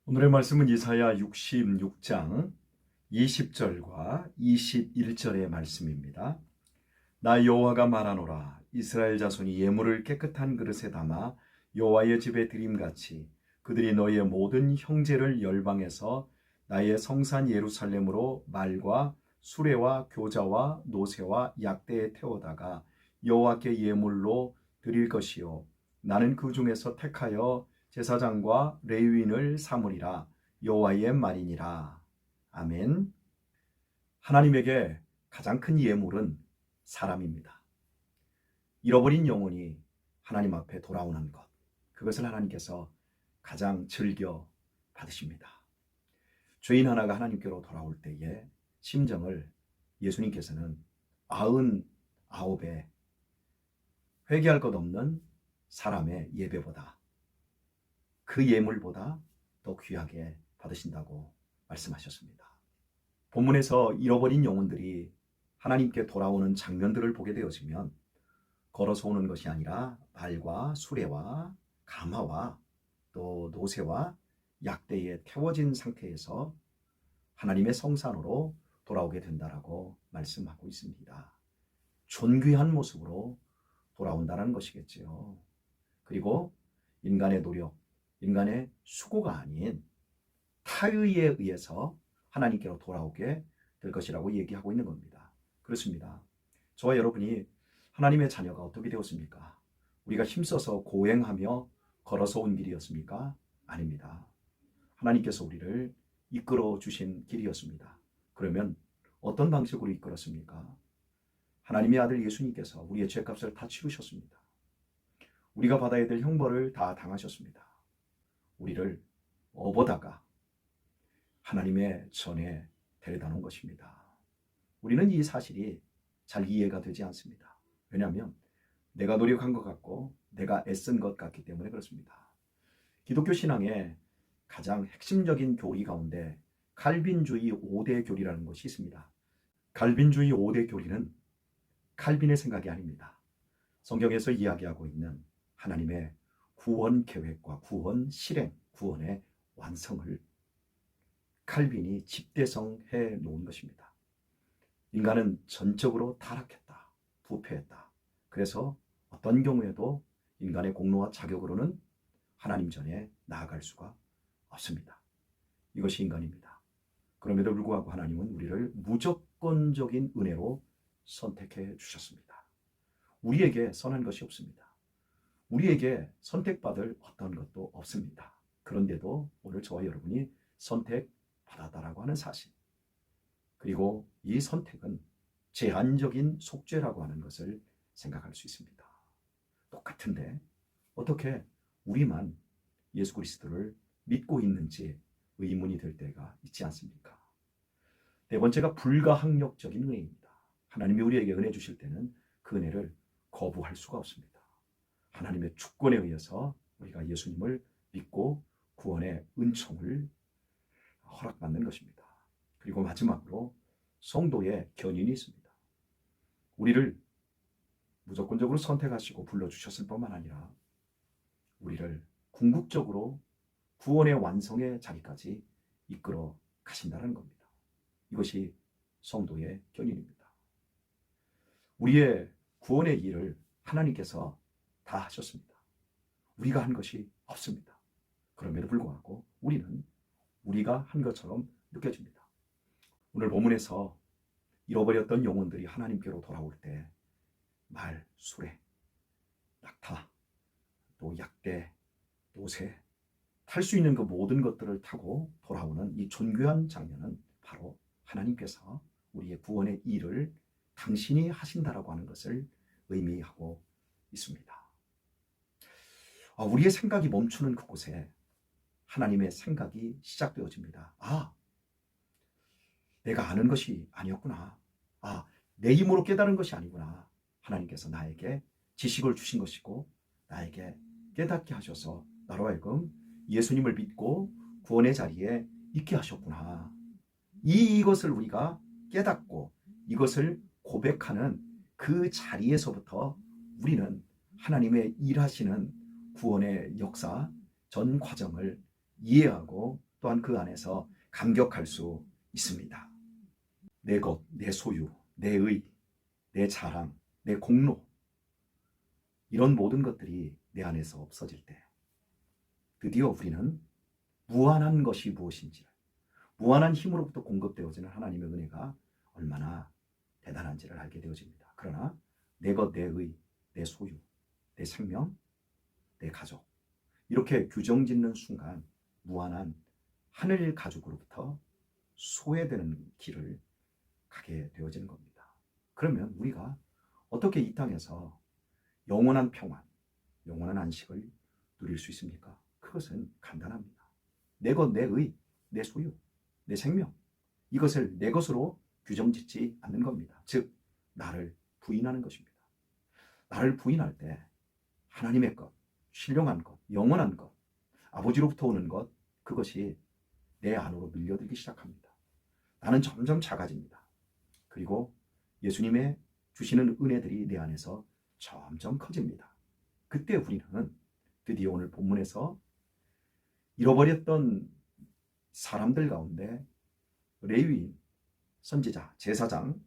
오늘의 말씀은 이사야 66장 20절과 21절의 말씀입니다. 나 여호와가 말하노라. 이스라엘 자손이 예물을 깨끗한 그릇에 담아 여호와의 집에 드림같이 그들이 너희의 모든 형제를 열방해서 나의 성산 예루살렘으로 말과 수레와 교자와 노새와 약대에 태워다가 여호와께 예물로 드릴 것이요 나는 그 중에서 택하여 제사장과 레위인을 삼으리라. 여호와의 말이니라. 아멘. 하나님에게 가장 큰 예물은 사람입니다. 잃어버린 영혼이 하나님 앞에 돌아오는 것, 그것을 하나님께서 가장 즐겨 받으십니다. 죄인 하나가 하나님께로 돌아올 때의 심정을 예수님께서는 99배 회개할 것 없는 사람의 예배보다, 그 예물보다 더 귀하게 받으신다고 말씀하셨습니다. 본문에서 잃어버린 영혼들이 하나님께 돌아오는 장면들을 보게 되어지면 걸어서 오는 것이 아니라 말과 수레와 가마와 또 노새와 약대에 태워진 상태에서 하나님의 성산으로 돌아오게 된다라고 말씀하고 있습니다. 존귀한 모습으로 돌아온다는 것이겠지요. 그리고 인간의 노력, 인간의 수고가 아닌 타의에 의해서 하나님께로 돌아오게 될 것이라고 얘기하고 있는 겁니다. 그렇습니다. 저와 여러분이 하나님의 자녀가 어떻게 되었습니까? 우리가 힘써서 고행하며 걸어서 온 길이었습니까? 아닙니다. 하나님께서 우리를 이끌어 주신 길이었습니다. 그러면 어떤 방식으로 이끌었습니까? 하나님의 아들 예수님께서 우리의 죄값을 다 치르셨습니다. 우리가 받아야 될 형벌을 다 당하셨습니다. 우리를 업어다가 하나님의 전에 데려다 놓은 것입니다. 우리는 이 사실이 잘 이해가 되지 않습니다. 왜냐하면 내가 노력한 것 같고 내가 애쓴 것 같기 때문에 그렇습니다. 기독교 신앙의 가장 핵심적인 교리 가운데 칼빈주의 5대 교리라는 것이 있습니다. 칼빈주의 5대 교리는 칼빈의 생각이 아닙니다. 성경에서 이야기하고 있는 하나님의 구원 계획과 구원 실행, 구원의 완성을 칼빈이 집대성해 놓은 것입니다. 인간은 전적으로 타락했다, 부패했다. 그래서 어떤 경우에도 인간의 공로와 자격으로는 하나님 전에 나아갈 수가 없습니다. 이것이 인간입니다. 그럼에도 불구하고 하나님은 우리를 무조건적인 은혜로 선택해 주셨습니다. 우리에게 선한 것이 없습니다. 우리에게 선택받을 어떤 것도 없습니다. 그런데도 오늘 저와 여러분이 선택받았다라고 하는 사실, 그리고 이 선택은 제한적인 속죄라고 하는 것을 생각할 수 있습니다. 똑같은데 어떻게 우리만 예수 그리스도를 믿고 있는지 의문이 될 때가 있지 않습니까? 네 번째가 불가항력적인 은혜입니다. 하나님이 우리에게 은혜 주실 때는 그 은혜를 거부할 수가 없습니다. 하나님의 주권에 의해서 우리가 예수님을 믿고 구원의 은총을 허락받는 것입니다. 그리고 마지막으로 성도의 견인이 있습니다. 우리를 무조건적으로 선택하시고 불러주셨을 뿐만 아니라 우리를 궁극적으로 구원의 완성의 자리까지 이끌어 가신다는 겁니다. 이것이 성도의 견인입니다. 우리의 구원의 일을 하나님께서 다 하셨습니다. 우리가 한 것이 없습니다. 그럼에도 불구하고 우리는 우리가 한 것처럼 느껴집니다. 오늘 본문에서 잃어버렸던 영혼들이 하나님께로 돌아올 때 말, 수레, 낙타, 또 약대, 노새, 탈 수 있는 그 모든 것들을 타고 돌아오는 이 존귀한 장면은 바로 하나님께서 우리의 구원의 일을 당신이 하신다라고 하는 것을 의미하고 있습니다. 우리의 생각이 멈추는 그곳에 하나님의 생각이 시작되어집니다. 내가 아는 것이 아니었구나. 내 힘으로 깨달은 것이 아니구나. 하나님께서 나에게 지식을 주신 것이고 나에게 깨닫게 하셔서 나로 하여금 예수님을 믿고 구원의 자리에 있게 하셨구나. 이것을 우리가 깨닫고 이것을 고백하는 그 자리에서부터 우리는 하나님의 일하시는 구원의 역사 전 과정을 이해하고 또 또한 그 안에서 감격할 수 있습니다. 내 것, 내 소유, 내 의, 내 자랑, 내 공로, 이런 모든 것들이 내 안에서 없어질 때 드디어 우리는 무한한 것이 무엇인지를, 무한한 힘으로부터 공급되어지는 하나님의 은혜가 얼마나 대단한지를 알게 되어집니다. 그러나 내 것, 내 의, 내 소유, 내 생명, 내 가족, 이렇게 규정짓는 순간 무한한 하늘 가족으로부터 소외되는 길을 가게 되어지는 겁니다. 그러면 우리가 어떻게 이 땅에서 영원한 평안, 영원한 안식을 누릴 수 있습니까? 그것은 간단합니다. 내 것, 내 의, 내 소유, 내 생명, 이것을 내 것으로 규정짓지 않는 겁니다. 즉, 나를 부인하는 것입니다. 나를 부인할 때 하나님의 것, 신령한 것, 영원한 것, 아버지로부터 오는 것, 그것이 내 안으로 밀려들기 시작합니다. 나는 점점 작아집니다. 그리고 예수님의 주시는 은혜들이 내 안에서 점점 커집니다. 그때 우리는 드디어 오늘 본문에서 잃어버렸던 사람들 가운데 레위인, 선지자, 제사장,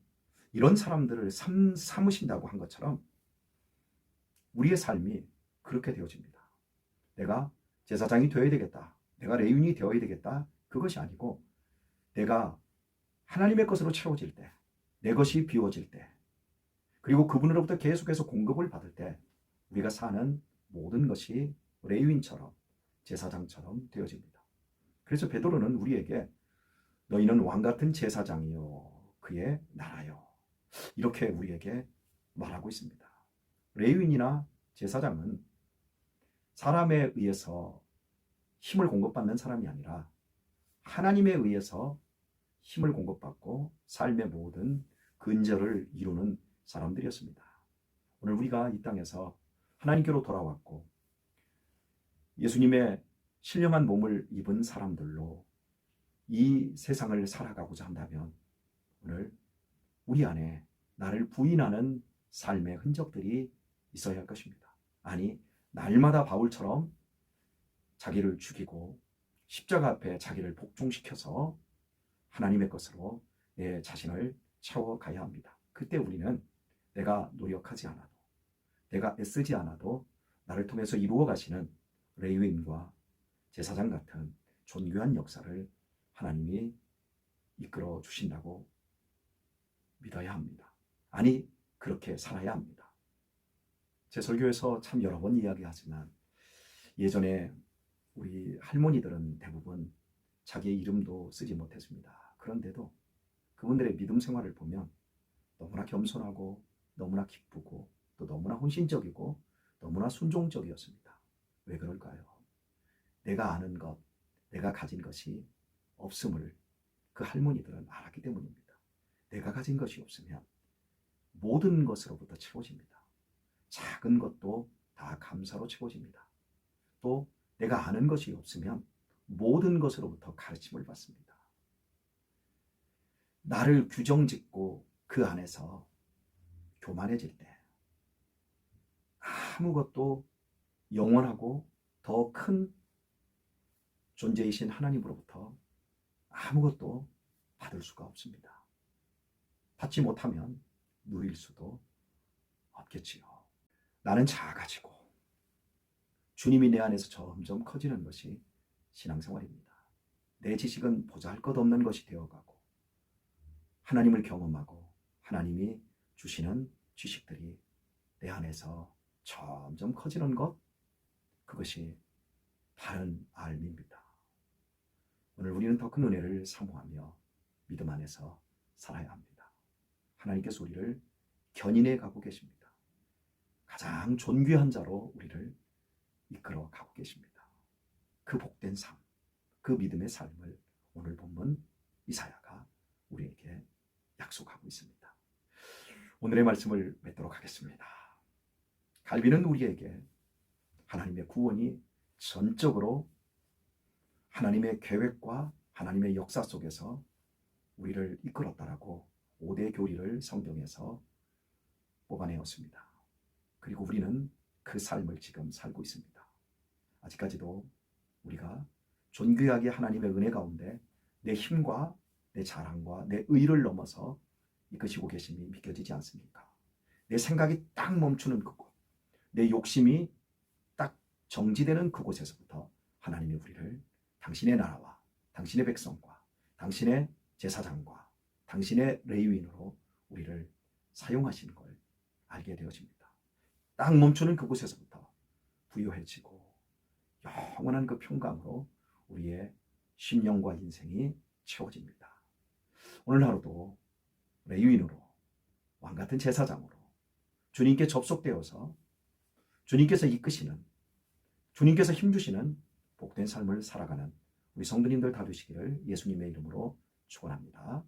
이런 사람들을 삼으신다고 한 것처럼 우리의 삶이 그렇게 되어집니다. 내가 제사장이 되어야 되겠다, 내가 레위인이 되어야 되겠다, 그것이 아니고 내가 하나님의 것으로 채워질 때, 내 것이 비워질 때, 그리고 그분으로부터 계속해서 공급을 받을 때 우리가 사는 모든 것이 레위인처럼, 제사장처럼 되어집니다. 그래서 베드로는 우리에게 너희는 왕같은 제사장이요 그의 나라요, 이렇게 우리에게 말하고 있습니다. 레위인이나 제사장은 사람에 의해서 힘을 공급받는 사람이 아니라 하나님에 의해서 힘을 공급받고 삶의 모든 근저를 이루는 사람들이었습니다. 오늘 우리가 이 땅에서 하나님께로 돌아왔고 예수님의 신령한 몸을 입은 사람들로 이 세상을 살아가고자 한다면 오늘 우리 안에 나를 부인하는 삶의 흔적들이 있어야 할 것입니다. 아니, 날마다 바울처럼 자기를 죽이고 십자가 앞에 자기를 복종시켜서 하나님의 것으로 내 자신을 채워가야 합니다. 그때 우리는 내가 노력하지 않아도, 내가 애쓰지 않아도 나를 통해서 이루어 가시는 레위인과 제사장 같은 존귀한 역사를 하나님이 이끌어 주신다고 믿어야 합니다. 아니, 그렇게 살아야 합니다. 제 설교에서 참 여러 번 이야기하지만 예전에 우리 할머니들은 대부분 자기의 이름도 쓰지 못했습니다. 그런데도 그분들의 믿음 생활을 보면 너무나 겸손하고 너무나 기쁘고 또 너무나 헌신적이고 너무나 순종적이었습니다. 왜 그럴까요? 내가 아는 것, 내가 가진 것이 없음을 그 할머니들은 알았기 때문입니다. 내가 가진 것이 없으면 모든 것으로부터 채워집니다. 작은 것도 다 감사로 채워집니다. 또 내가 아는 것이 없으면 모든 것으로부터 가르침을 받습니다. 나를 규정짓고 그 안에서 교만해질 때 아무것도 영원하고 더 큰 존재이신 하나님으로부터 아무것도 받을 수가 없습니다. 받지 못하면 누릴 수도 없겠지요. 나는 작아지고 주님이 내 안에서 점점 커지는 것이 신앙생활입니다. 내 지식은 보잘것없는 것이 되어가고 하나님을 경험하고 하나님이 주시는 지식들이 내 안에서 점점 커지는 것, 그것이 바른 삶입니다. 오늘 우리는 더 큰 은혜를 사모하며 믿음 안에서 살아야 합니다. 하나님께서 우리를 견인해 가고 계십니다. 가장 존귀한 자로 우리를 이끌어 가고 계십니다. 그 복된 삶, 그 믿음의 삶을 오늘 본문 이사야가 우리에게 약속하고 있습니다. 오늘의 말씀을 맺도록 하겠습니다. 갈비는 우리에게 하나님의 구원이 전적으로 하나님의 계획과 하나님의 역사 속에서 우리를 이끌었다라고 5대 교리를 성경에서 뽑아내었습니다. 그리고 우리는 그 삶을 지금 살고 있습니다. 아직까지도 우리가 존귀하게 하나님의 은혜 가운데 내 힘과 내 자랑과 내 의를 넘어서 이끄시고 계심이 믿겨지지 않습니까? 내 생각이 딱 멈추는 그곳, 내 욕심이 딱 정지되는 그곳에서부터 하나님이 우리를 당신의 나라와 당신의 백성과 당신의 제사장과 당신의 레위인으로 우리를 사용하시는 걸 알게 되어집니다. 딱 멈추는 그곳에서부터 부유해지고 영원한 그 평강으로 우리의 심령과 인생이 채워집니다. 오늘 하루도 레위인으로 왕같은 제사장으로 주님께 접속되어서 주님께서 이끄시는, 주님께서 힘주시는 복된 삶을 살아가는 우리 성도님들 다 되시기를 예수님의 이름으로 축원합니다.